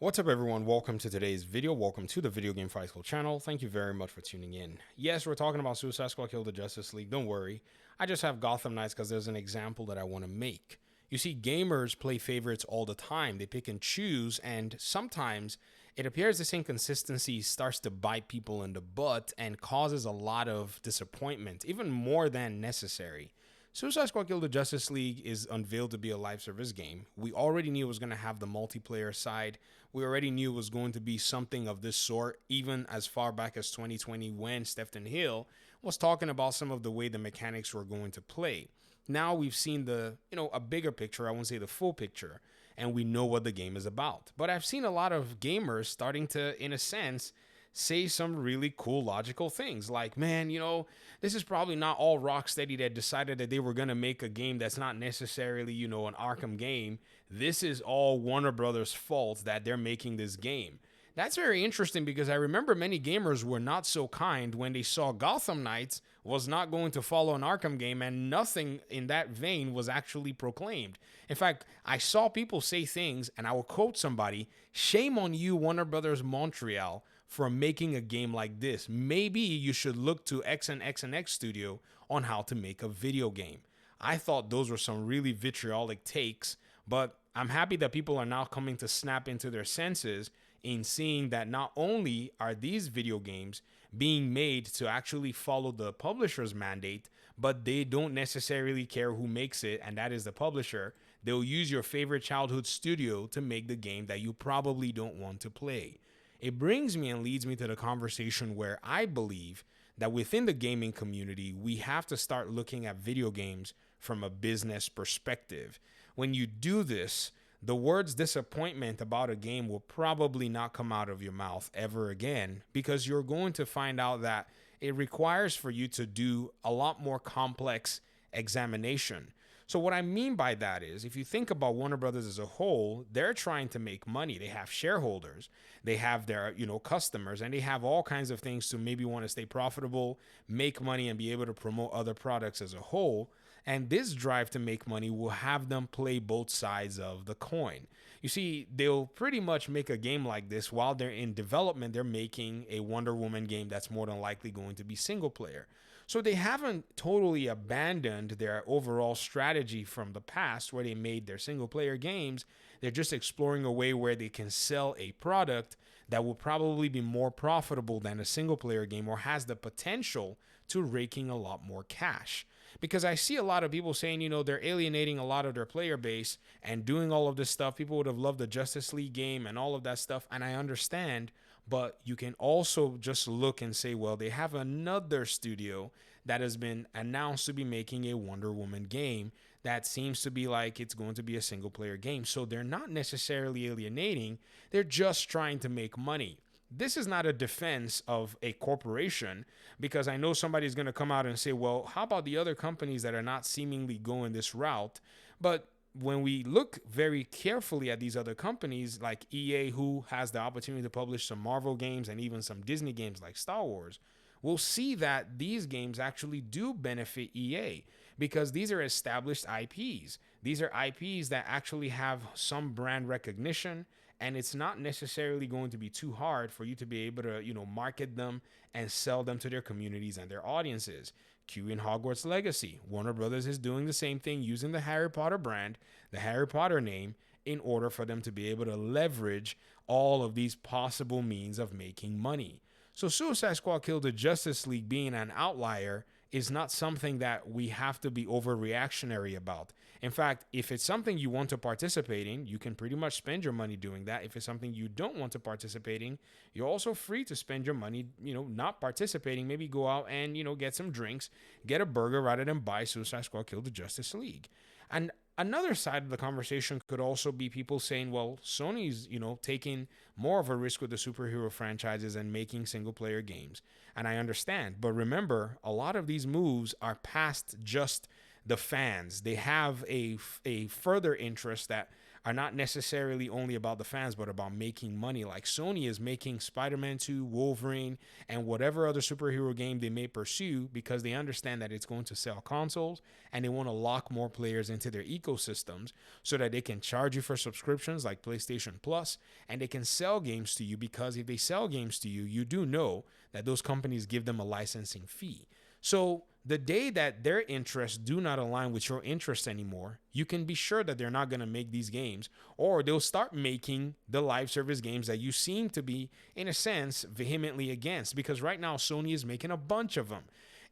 What's up, everyone? Welcome to today's video. Welcome to the Video Game Fight School channel. Thank you very much for tuning in. Yes, we're talking about Suicide Squad Kill the Justice League. Don't worry. I just have Gotham Knights because there's an example that I want to make. You see, gamers play favorites all the time. They pick and choose, and sometimes it appears this inconsistency starts to bite people in the butt and causes a lot of disappointment, even more than necessary. Suicide Squad Kill the Justice League is unveiled to be a live service game. We already knew it was going to have the multiplayer side. We already knew it was going to be something of this sort, even as far back as 2020 when Stephen Hill was talking about some of the way the mechanics were going to play. Now we've seen a bigger picture, I won't say the full picture, and we know what the game is about. But I've seen a lot of gamers starting to, in a sense, say some really cool logical things like, man, this is probably not all Rocksteady that decided that they were going to make a game that's not necessarily, an Arkham game. This is all Warner Brothers' fault that they're making this game. That's very interesting because I remember many gamers were not so kind when they saw Gotham Knights was not going to follow an Arkham game and nothing in that vein was actually proclaimed. In fact, I saw people say things, and I will quote somebody, "Shame on you, Warner Brothers Montreal, for making a game like this. Maybe you should look to X and X Studio on how to make a video game." I thought those were some really vitriolic takes, but I'm happy that people are now coming to snap into their senses in seeing that not only are these video games being made to actually follow the publisher's mandate, but they don't necessarily care who makes it, and that is the publisher. They'll use your favorite childhood studio to make the game that you probably don't want to play. It brings me and leads me to the conversation where I believe that within the gaming community, we have to start looking at video games from a business perspective. When you do this, the words disappointment about a game will probably not come out of your mouth ever again, because you're going to find out that it requires for you to do a lot more complex examination. So what I mean by that is, if you think about Warner Brothers as a whole, they're trying to make money. They have shareholders, they have their, customers, and they have all kinds of things to maybe want to stay profitable, make money, and be able to promote other products as a whole. And this drive to make money will have them play both sides of the coin. You see, they'll pretty much make a game like this while they're in development. They're making a Wonder Woman game that's more than likely going to be single player. So they haven't totally abandoned their overall strategy from the past where they made their single player games. They're just exploring a way where they can sell a product that will probably be more profitable than a single player game or has the potential to raking a lot more cash. Because I see a lot of people saying, they're alienating a lot of their player base and doing all of this stuff. People would have loved the Justice League game and all of that stuff. And I understand, but you can also just look and say, well, they have another studio that has been announced to be making a Wonder Woman game that seems to be like it's going to be a single player game. So they're not necessarily alienating. They're just trying to make money. This is not a defense of a corporation, because I know somebody's going to come out and say, well, how about the other companies that are not seemingly going this route? But when we look very carefully at these other companies like EA, who has the opportunity to publish some Marvel games and even some Disney games like Star Wars, we'll see that these games actually do benefit EA because these are established IPs. These are IPs that actually have some brand recognition, and it's not necessarily going to be too hard for you to be able to, market them and sell them to their communities and their audiences. Q in Hogwarts Legacy, Warner Brothers is doing the same thing using the Harry Potter brand, the Harry Potter name, in order for them to be able to leverage all of these possible means of making money. So Suicide Squad Kill the Justice League being an outlier is not something that we have to be overreactionary about. In fact, if it's something you want to participate in, you can pretty much spend your money doing that. If it's something you don't want to participate in, you're also free to spend your money, not participating. Maybe go out and, get some drinks, get a burger rather than buy Suicide Squad Kill the Justice League. And another side of the conversation could also be people saying, well, Sony's, taking more of a risk with the superhero franchises and making single player games. And I understand. But remember, a lot of these moves are past just the fans. They have a further interest that are not necessarily only about the fans, but about making money. Like Sony is making Spider-Man 2, Wolverine, and whatever other superhero game they may pursue because they understand that it's going to sell consoles and they want to lock more players into their ecosystems so that they can charge you for subscriptions like PlayStation Plus, and they can sell games to you because if they sell games to you, you do know that those companies give them a licensing fee. So the day that their interests do not align with your interests anymore, you can be sure that they're not going to make these games, or they'll start making the live service games that you seem to be, in a sense, vehemently against. Because right now, Sony is making a bunch of them.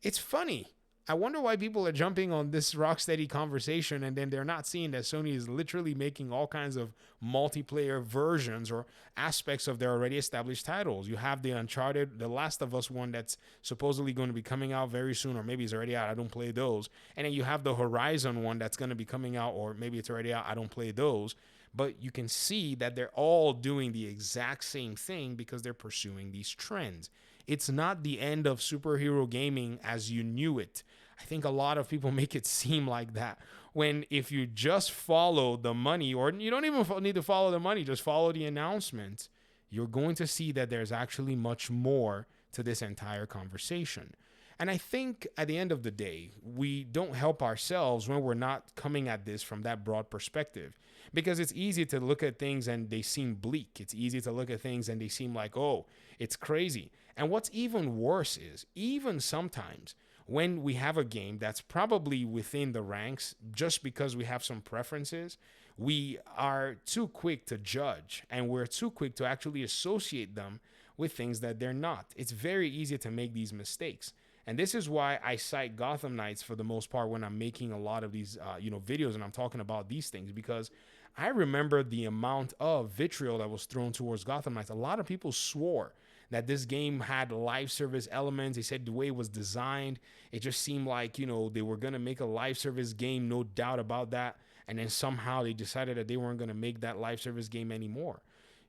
It's funny. I wonder why people are jumping on this Rocksteady conversation and then they're not seeing that Sony is literally making all kinds of multiplayer versions or aspects of their already established titles. You have the Uncharted, The Last of Us one that's supposedly going to be coming out very soon, or maybe it's already out. I don't play those. And then you have the Horizon one that's going to be coming out, or maybe it's already out. I don't play those. But you can see that they're all doing the exact same thing because they're pursuing these trends. It's not the end of superhero gaming as you knew it. I think a lot of people make it seem like that. When if you just follow the money, or you don't even need to follow the money, just follow the announcements, you're going to see that there's actually much more to this entire conversation. And I think at the end of the day, we don't help ourselves when we're not coming at this from that broad perspective. Because it's easy to look at things and they seem bleak. It's easy to look at things and they seem like, oh, it's crazy. And what's even worse is, even sometimes when we have a game that's probably within the ranks, just because we have some preferences, we are too quick to judge and we're too quick to actually associate them with things that they're not. It's very easy to make these mistakes. And this is why I cite Gotham Knights for the most part when I'm making a lot of these videos and I'm talking about these things, because I remember the amount of vitriol that was thrown towards Gotham Knights. A lot of people swore that this game had live service elements. They said the way it was designed, it just seemed like, they were going to make a live service game, no doubt about that. And then somehow they decided that they weren't going to make that live service game anymore.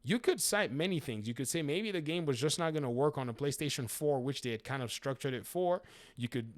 You could cite many things. You could say maybe the game was just not going to work on a PlayStation 4, which they had kind of structured it for. You could,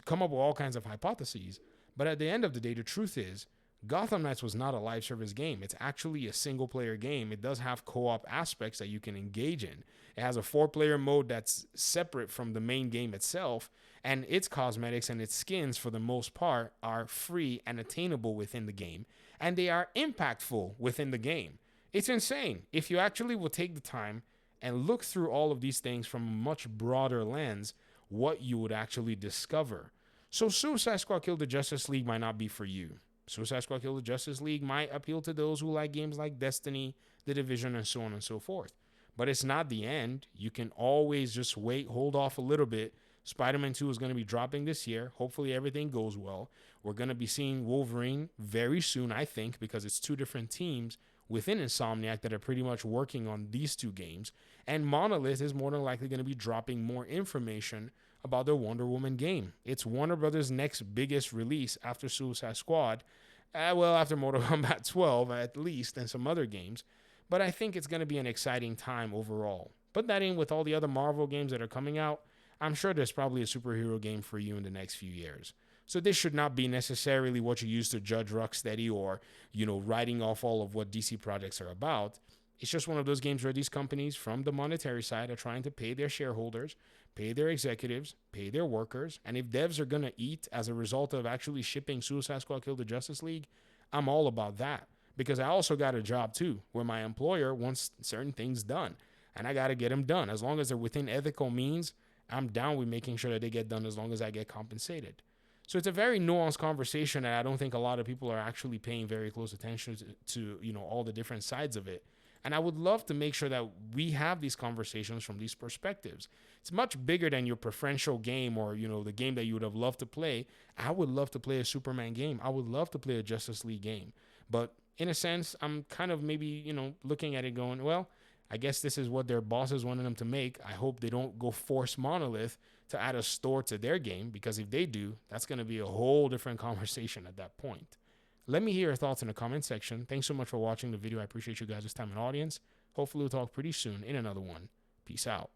come up with all kinds of hypotheses. But at the end of the day, the truth is, Gotham Knights was not a live service game. It's actually a single player game. It does have co-op aspects that you can engage in. It has a 4-player mode that's separate from the main game itself, and its cosmetics and its skins, for the most part, are free and attainable within the game, and they are impactful within the game. It's insane. If you actually will take the time and look through all of these things from a much broader lens, what you would actually discover. So Suicide Squad Kill the Justice League might not be for you. Suicide Squad Kill the Justice League might appeal to those who like games like Destiny, The Division, and so on and so forth. But it's not the end. You can always just wait, hold off a little bit. Spider-Man 2 is going to be dropping this year. Hopefully everything goes well. We're going to be seeing Wolverine very soon, I think, because it's 2 different teams within Insomniac that are pretty much working on these 2 games. And Monolith is more than likely going to be dropping more information about their Wonder Woman game. It's Warner Brothers' next biggest release after Suicide Squad. After Mortal Kombat 12 at least, and some other games. But I think it's going to be an exciting time overall. Put that in with all the other Marvel games that are coming out. I'm sure there's probably a superhero game for you in the next few years. So this should not be necessarily what you use to judge Rocksteady or, writing off all of what DC projects are about. It's just one of those games where these companies from the monetary side are trying to pay their shareholders, pay their executives, pay their workers. And if devs are going to eat as a result of actually shipping Suicide Squad Kill the Justice League, I'm all about that. Because I also got a job too, where my employer wants certain things done. And I got to get them done. As long as they're within ethical means, I'm down with making sure that they get done as long as I get compensated. So it's a very nuanced conversation that I don't think a lot of people are actually paying very close attention to all the different sides of it. And I would love to make sure that we have these conversations from these perspectives. It's much bigger than your preferential game or, the game that you would have loved to play. I would love to play a Superman game. I would love to play a Justice League game. But in a sense, I'm kind of maybe, looking at it going, well, I guess this is what their bosses wanted them to make. I hope they don't go force Monolith to add a store to their game, because if they do, that's going to be a whole different conversation at that point. Let me hear your thoughts in the comment section. Thanks so much for watching the video. I appreciate you guys' time and audience. Hopefully we'll talk pretty soon in another one. Peace out.